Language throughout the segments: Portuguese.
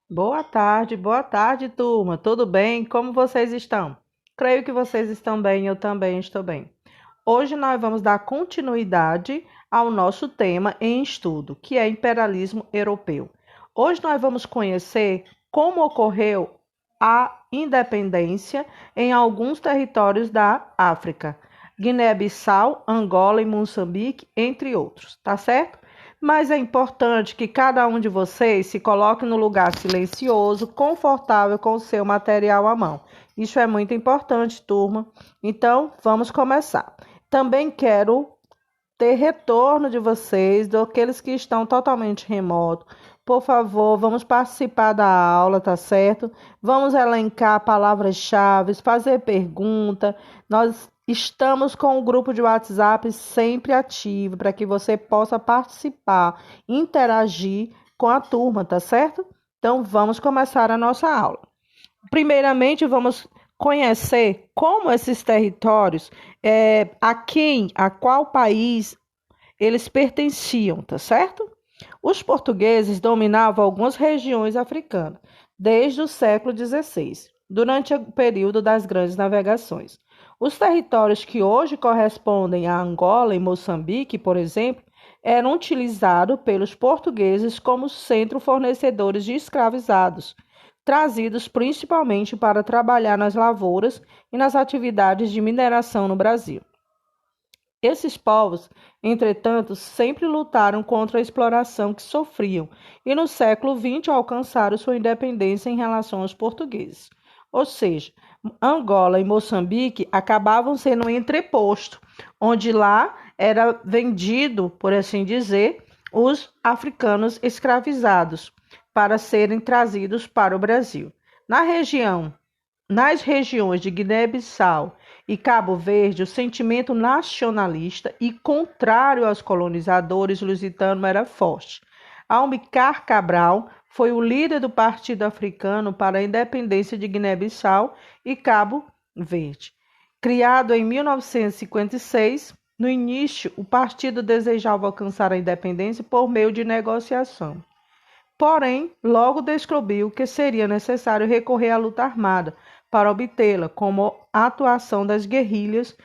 Boa tarde, turma. Tudo bem? Como vocês estão? Creio que vocês estão bem, eu também estou bem. Hoje nós vamos dar continuidade ao nosso tema em estudo, que é imperialismo europeu. Hoje nós vamos conhecer como ocorreu a independência em alguns territórios da África, Guiné-Bissau, Angola e Moçambique, entre outros, tá certo? Mas é importante que cada um de vocês se coloque no lugar silencioso, confortável com o seu material à mão. Isso é muito importante, turma. Então, vamos começar. Também quero ter retorno de vocês, daqueles que estão totalmente remotos. Por favor, vamos participar da aula, tá certo? Vamos elencar palavras-chave, fazer pergunta. Nós estamos com o grupo de WhatsApp sempre ativo para que você possa participar, interagir com a turma, tá certo? Então, vamos começar a nossa aula. Primeiramente, vamos conhecer como esses territórios, a qual país eles pertenciam, tá certo? Os portugueses dominavam algumas regiões africanas desde o século XVI, durante o período das grandes navegações. Os territórios que hoje correspondem a Angola e Moçambique, por exemplo, eram utilizados pelos portugueses como centro fornecedores de escravizados, trazidos principalmente para trabalhar nas lavouras e nas atividades de mineração no Brasil. Esses povos, entretanto, sempre lutaram contra a exploração que sofriam e no século XX alcançaram sua independência em relação aos portugueses. Ou seja, Angola e Moçambique acabavam sendo um entreposto, onde lá era vendido, por assim dizer, os africanos escravizados para serem trazidos para o Brasil. Nas regiões de Guiné-Bissau e Cabo Verde, o sentimento nacionalista e contrário aos colonizadores lusitanos era forte. Amilcar Cabral foi o líder do Partido Africano para a Independência de Guiné-Bissau e Cabo Verde. Criado em 1956, no início, o partido desejava alcançar a independência por meio de negociação. Porém, logo descobriu que seria necessário recorrer à luta armada para obtê-la, como a atuação das guerrilhas.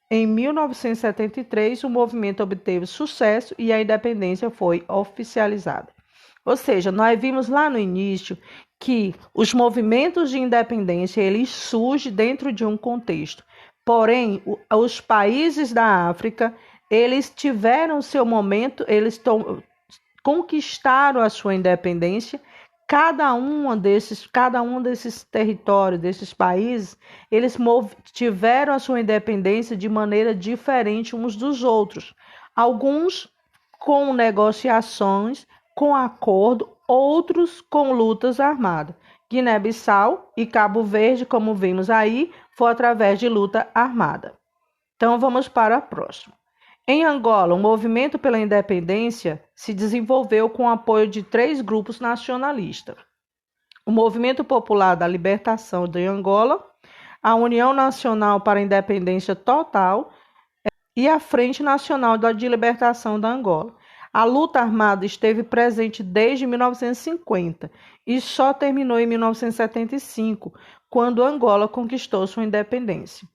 Em 1973, o movimento obteve sucesso e a independência foi oficializada. Ou seja, nós vimos lá no início que os movimentos de independência eles surgem dentro de um contexto. Porém, os países da África, eles tiveram seu momento, conquistaram a sua independência. Cada um desses territórios, desses países, eles tiveram a sua independência de maneira diferente uns dos outros. Alguns com negociações, com acordo, outros com lutas armadas. Guiné-Bissau e Cabo Verde, como vimos aí, foi através de luta armada. Então vamos para a próxima. Em Angola, o movimento pela independência se desenvolveu com o apoio de três grupos nacionalistas: o Movimento Popular da Libertação de Angola, a União Nacional para a Independência Total e a Frente Nacional de Libertação da Angola. A luta armada esteve presente desde 1950 e só terminou em 1975, quando Angola conquistou sua independência.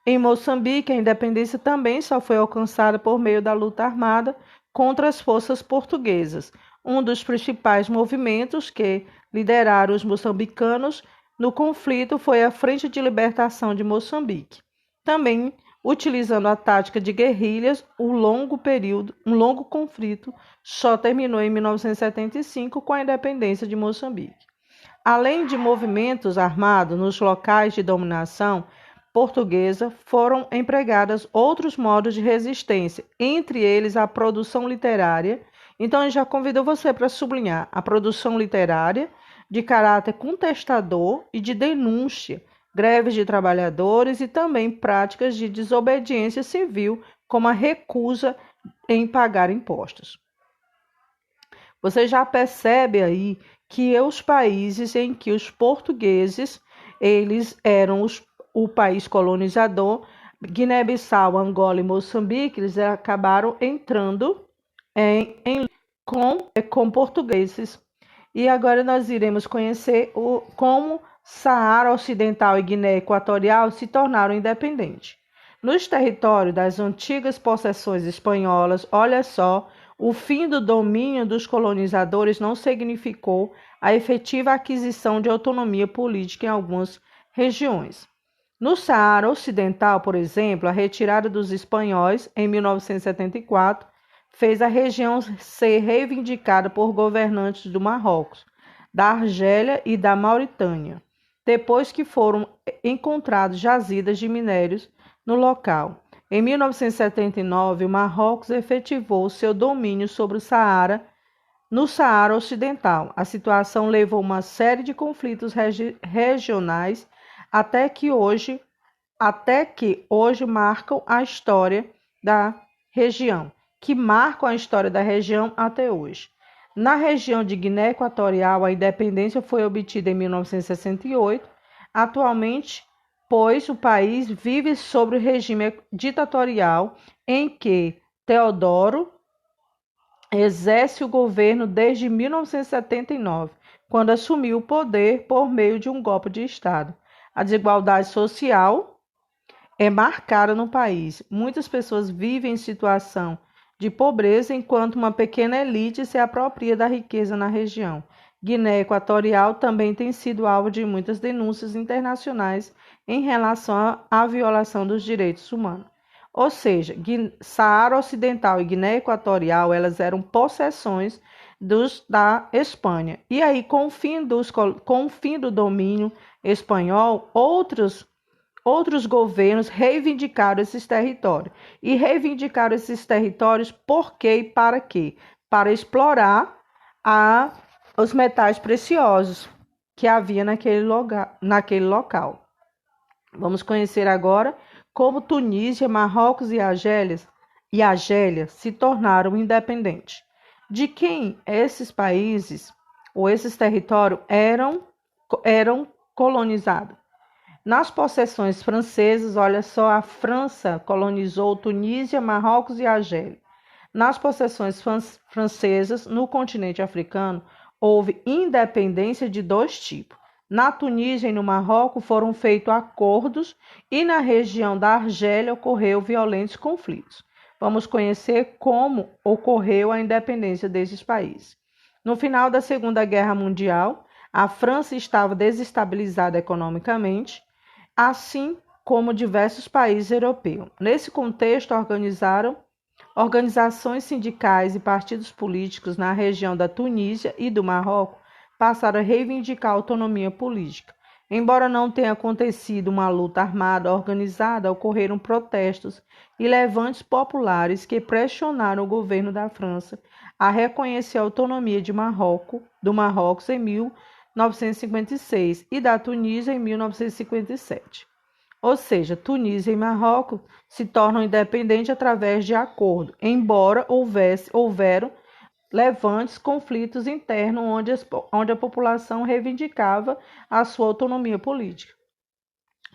Em Moçambique, a independência também só foi alcançada por meio da luta armada contra as forças portuguesas. Um dos principais movimentos que lideraram os moçambicanos no conflito foi a Frente de Libertação de Moçambique. Também, utilizando a tática de guerrilhas, um longo conflito só terminou em 1975 com a independência de Moçambique. Além de movimentos armados nos locais de dominação portuguesa, foram empregados outros modos de resistência, entre eles a produção literária. Então, eu já convido você para sublinhar a produção literária de caráter contestador e de denúncia, greves de trabalhadores e também práticas de desobediência civil, como a recusa em pagar impostos. Você já percebe aí que os países em que os portugueses eles eram o país colonizador, Guiné-Bissau, Angola e Moçambique, eles acabaram entrando com portugueses. E agora nós iremos conhecer como Saara Ocidental e Guiné Equatorial se tornaram independentes. Nos territórios das antigas possessões espanholas, olha só, o fim do domínio dos colonizadores não significou a efetiva aquisição de autonomia política em algumas regiões. No Saara Ocidental, por exemplo, a retirada dos espanhóis em 1974 fez a região ser reivindicada por governantes do Marrocos, da Argélia e da Mauritânia, depois que foram encontrados jazidas de minérios no local. Em 1979, o Marrocos efetivou seu domínio sobre o Saara, no Saara Ocidental. A situação levou uma série de conflitos regionais até que hoje marcam a história da região, até hoje. Na região de Guiné Equatorial, a independência foi obtida em 1968. Atualmente, pois o país vive sob o regime ditatorial em que Teodoro exerce o governo desde 1979, quando assumiu o poder por meio de um golpe de Estado. A desigualdade social é marcada no país. Muitas pessoas vivem em situação de pobreza, enquanto uma pequena elite se apropria da riqueza na região. Guiné Equatorial também tem sido alvo de muitas denúncias internacionais em relação à violação dos direitos humanos. Ou seja, Saara Ocidental e Guiné Equatorial, elas eram possessões da Espanha. E aí, com o fim do domínio espanhol, outros governos reivindicaram esses territórios. E reivindicaram esses territórios por quê e para quê? Para explorar os metais preciosos que havia naquele local. Vamos conhecer agora como Tunísia, Marrocos e Argélia se tornaram independentes. De quem esses países ou esses territórios eram colonizados? Nas possessões francesas, olha só, a França colonizou Tunísia, Marrocos e Argélia. Nas possessões francesas, no continente africano, houve independência de dois tipos. Na Tunísia e no Marrocos foram feitos acordos e na região da Argélia ocorreu violentos conflitos. Vamos conhecer como ocorreu a independência desses países. No final da Segunda Guerra Mundial, a França estava desestabilizada economicamente, assim como diversos países europeus. Nesse contexto, organizações sindicais e partidos políticos na região da Tunísia e do Marrocos passaram a reivindicar a autonomia política. Embora não tenha acontecido uma luta armada organizada, ocorreram protestos e levantes populares que pressionaram o governo da França a reconhecer a autonomia do Marrocos em 1956 e da Tunísia em 1957. Ou seja, Tunísia e Marrocos se tornam independentes através de acordo, embora houveram levantes, conflitos internos onde a população reivindicava a sua autonomia política.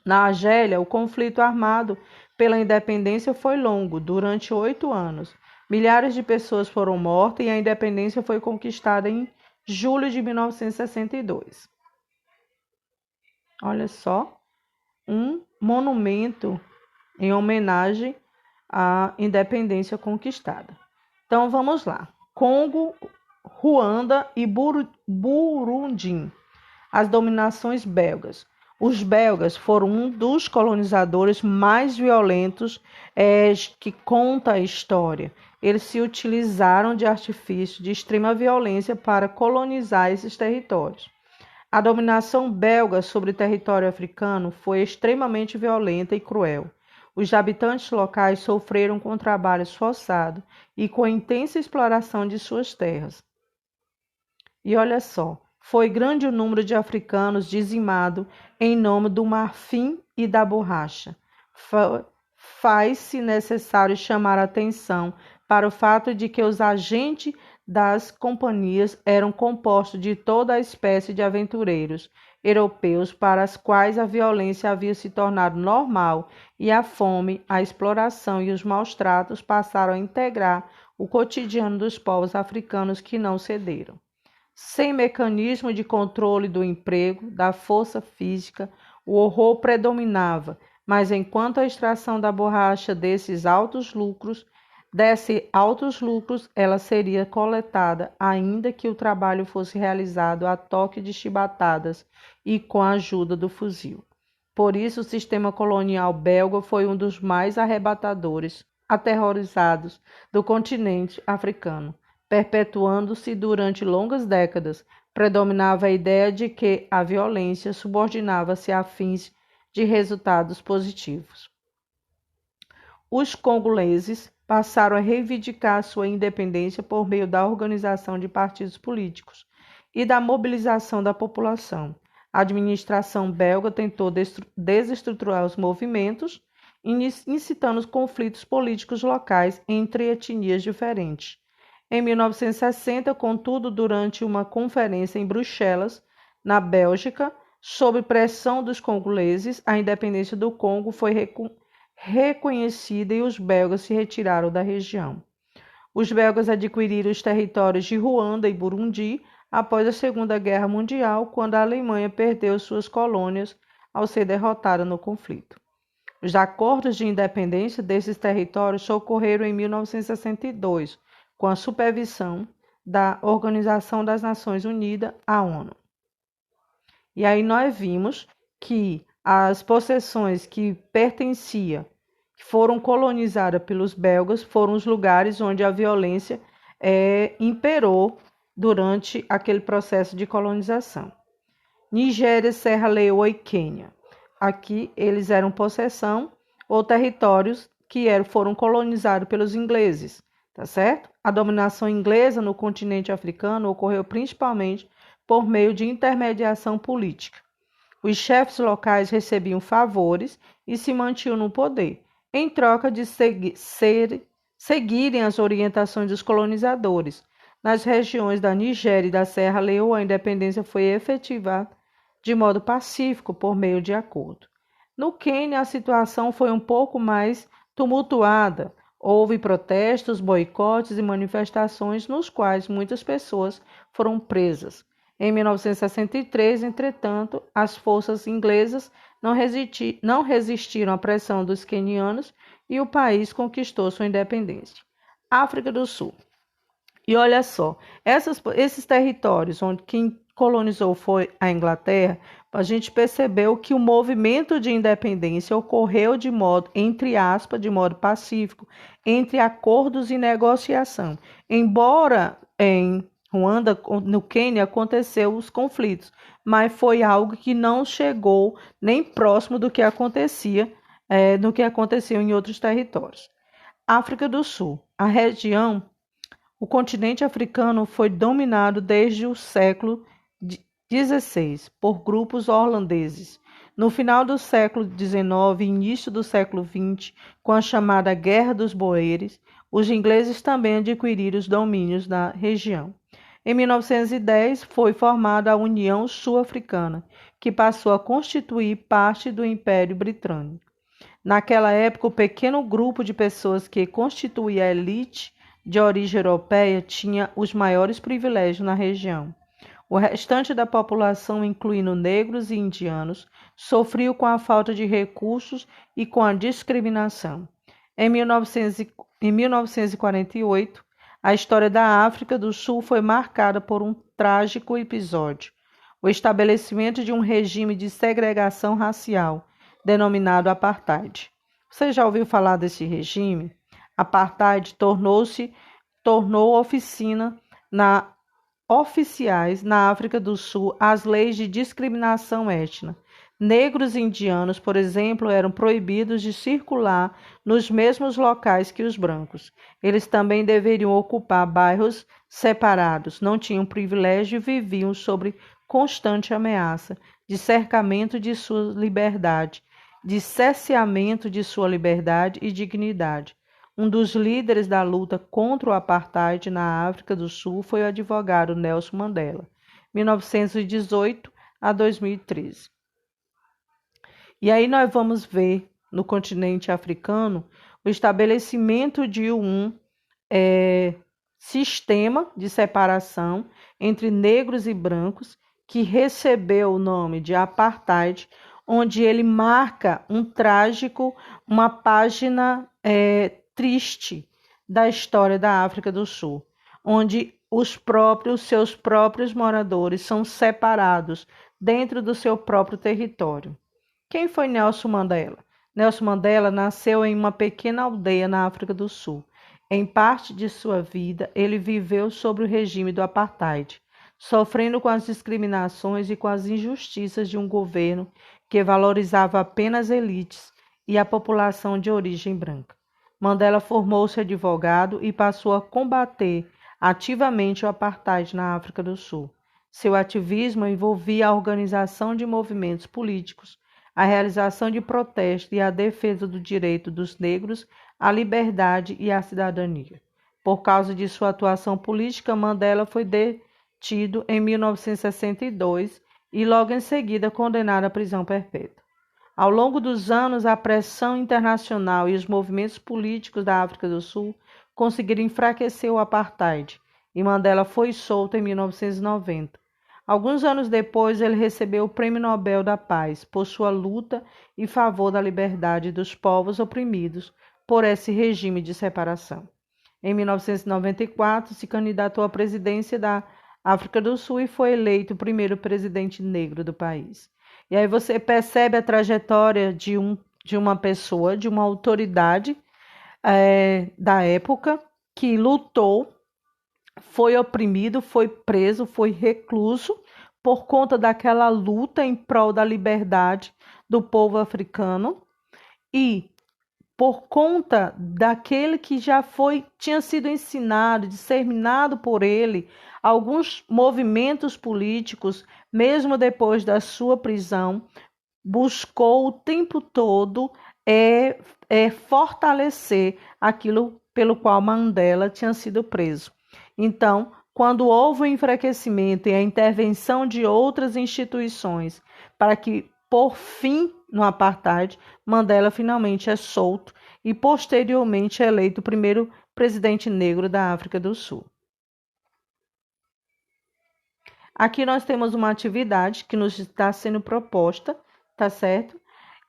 Na Argélia, o conflito armado pela independência foi longo, durante 8 anos. Milhares de pessoas foram mortas e a independência foi conquistada em julho de 1962. Olha só, um monumento em homenagem à independência conquistada. Então vamos lá. Congo, Ruanda e Burundi. As dominações belgas. Os belgas foram um dos colonizadores mais violentos que conta a história. Eles se utilizaram de artifícios de extrema violência para colonizar esses territórios. A dominação belga sobre o território africano foi extremamente violenta e cruel. Os habitantes locais sofreram com trabalhos forçados e com a intensa exploração de suas terras. E olha só, foi grande o número de africanos dizimado em nome do marfim e da borracha. Faz-se necessário chamar a atenção para o fato de que os agentes das companhias eram compostos de toda a espécie de aventureiros europeus para os quais a violência havia se tornado normal e a fome, a exploração e os maus-tratos passaram a integrar o cotidiano dos povos africanos que não cederam. Sem mecanismo de controle do emprego, da força física, o horror predominava, mas enquanto a extração da borracha desse altos lucros, ela seria coletada, ainda que o trabalho fosse realizado a toque de chibatadas e com a ajuda do fuzil. Por isso, o sistema colonial belga foi um dos mais arrebatadores, aterrorizados do continente africano, perpetuando-se durante longas décadas. Predominava a ideia de que a violência subordinava-se a fins de resultados positivos. Os congoleses passaram a reivindicar sua independência por meio da organização de partidos políticos e da mobilização da população. A administração belga tentou desestruturar os movimentos, incitando os conflitos políticos locais entre etnias diferentes. Em 1960, contudo, durante uma conferência em Bruxelas, na Bélgica, sob pressão dos congoleses, a independência do Congo foi reconhecida e os belgas se retiraram da região. Os belgas adquiriram os territórios de Ruanda e Burundi após a Segunda Guerra Mundial, quando a Alemanha perdeu suas colônias ao ser derrotada no conflito. Os acordos de independência desses territórios ocorreram em 1962, com a supervisão da Organização das Nações Unidas, a ONU. E aí nós vimos que as possessões que foram colonizadas pelos belgas, foram os lugares onde a violência imperou durante aquele processo de colonização. Nigéria, Serra Leoa e Quênia. Aqui eles eram possessão ou territórios que foram colonizados pelos ingleses, tá certo? A dominação inglesa no continente africano ocorreu principalmente por meio de intermediação política. Os chefes locais recebiam favores e se mantinham no poder, em troca de seguirem as orientações dos colonizadores. Nas regiões da Nigéria e da Serra Leoa, a independência foi efetivada de modo pacífico por meio de acordo. No Quênia, a situação foi um pouco mais tumultuada. Houve protestos, boicotes e manifestações nos quais muitas pessoas foram presas. Em 1963, entretanto, as forças inglesas não resistiram à pressão dos quenianos e o país conquistou sua independência. África do Sul. E olha só, esses territórios onde quem colonizou foi a Inglaterra, a gente percebeu que o movimento de independência ocorreu de modo, entre aspas, de modo pacífico, entre acordos e negociação. Embora em Ruanda, no Quênia, aconteceu os conflitos, mas foi algo que não chegou nem próximo do que aconteceu em outros territórios. África do Sul. O continente africano foi dominado desde o século XVI por grupos holandeses. No final do século XIX e início do século XX, com a chamada Guerra dos Boeres, os ingleses também adquiriram os domínios da região. Em 1910, foi formada a União Sul-Africana, que passou a constituir parte do Império Britânico. Naquela época, o pequeno grupo de pessoas que constituía a elite de origem europeia tinha os maiores privilégios na região. O restante da população, incluindo negros e indianos, sofreu com a falta de recursos e com a discriminação. Em 1948, a história da África do Sul foi marcada por um trágico episódio: o estabelecimento de um regime de segregação racial, denominado apartheid. Você já ouviu falar desse regime? Apartheid tornou oficiais na África do Sul as leis de discriminação étnica. Negros e indianos, por exemplo, eram proibidos de circular nos mesmos locais que os brancos. Eles também deveriam ocupar bairros separados, não tinham privilégio e viviam sob constante ameaça de cercamento de sua liberdade, de cerceamento de sua liberdade e dignidade. Um dos líderes da luta contra o apartheid na África do Sul foi o advogado Nelson Mandela, 1918 a 2013. E aí nós vamos ver no continente africano o estabelecimento de sistema de separação entre negros e brancos, que recebeu o nome de apartheid, onde ele marca uma página triste da história da África do Sul, onde seus próprios moradores são separados dentro do seu próprio território. Quem foi Nelson Mandela? Nelson Mandela nasceu em uma pequena aldeia na África do Sul. Em parte de sua vida, ele viveu sob o regime do apartheid, sofrendo com as discriminações e com as injustiças de um governo que valorizava apenas elites e a população de origem branca. Mandela formou-se advogado e passou a combater ativamente o apartheid na África do Sul. Seu ativismo envolvia a organização de movimentos políticos, a realização de protestos e a defesa do direito dos negros à liberdade e à cidadania. Por causa de sua atuação política, Mandela foi detido em 1962 e logo em seguida condenado à prisão perpétua. Ao longo dos anos, a pressão internacional e os movimentos políticos da África do Sul conseguiram enfraquecer o apartheid e Mandela foi solto em 1990. Alguns anos depois, ele recebeu o Prêmio Nobel da Paz por sua luta em favor da liberdade dos povos oprimidos por esse regime de separação. Em 1994, se candidatou à presidência da África do Sul e foi eleito o primeiro presidente negro do país. E aí você percebe a trajetória de uma pessoa, de uma autoridade da época, que lutou, foi oprimido, foi preso, foi recluso por conta daquela luta em prol da liberdade do povo africano e por conta daquele que tinha sido ensinado, disseminado por ele, alguns movimentos políticos, mesmo depois da sua prisão, buscou o tempo todo fortalecer aquilo pelo qual Mandela tinha sido preso. Então, quando houve o enfraquecimento e a intervenção de outras instituições para que, por fim, no apartheid, Mandela finalmente é solto e posteriormente é eleito o primeiro presidente negro da África do Sul. Aqui nós temos uma atividade que nos está sendo proposta, tá certo?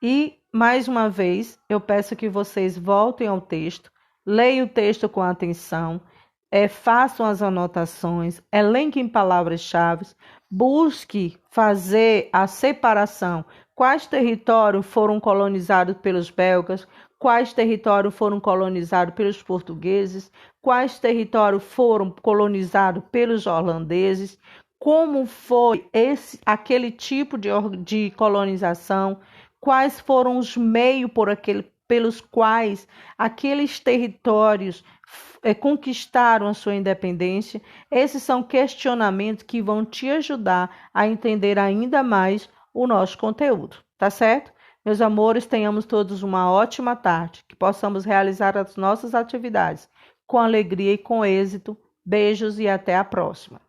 E, mais uma vez, eu peço que vocês voltem ao texto, leiam o texto com atenção, façam as anotações, elenquem palavras-chave, busque fazer a separação. Quais territórios foram colonizados pelos belgas? Quais territórios foram colonizados pelos portugueses? Quais territórios foram colonizados pelos holandeses? Como foi aquele tipo de colonização? Quais foram os meios pelos quais aqueles territórios conquistaram a sua independência? Esses são questionamentos que vão te ajudar a entender ainda mais o nosso conteúdo, tá certo? Meus amores, tenhamos todos uma ótima tarde, que possamos realizar as nossas atividades com alegria e com êxito. Beijos e até a próxima.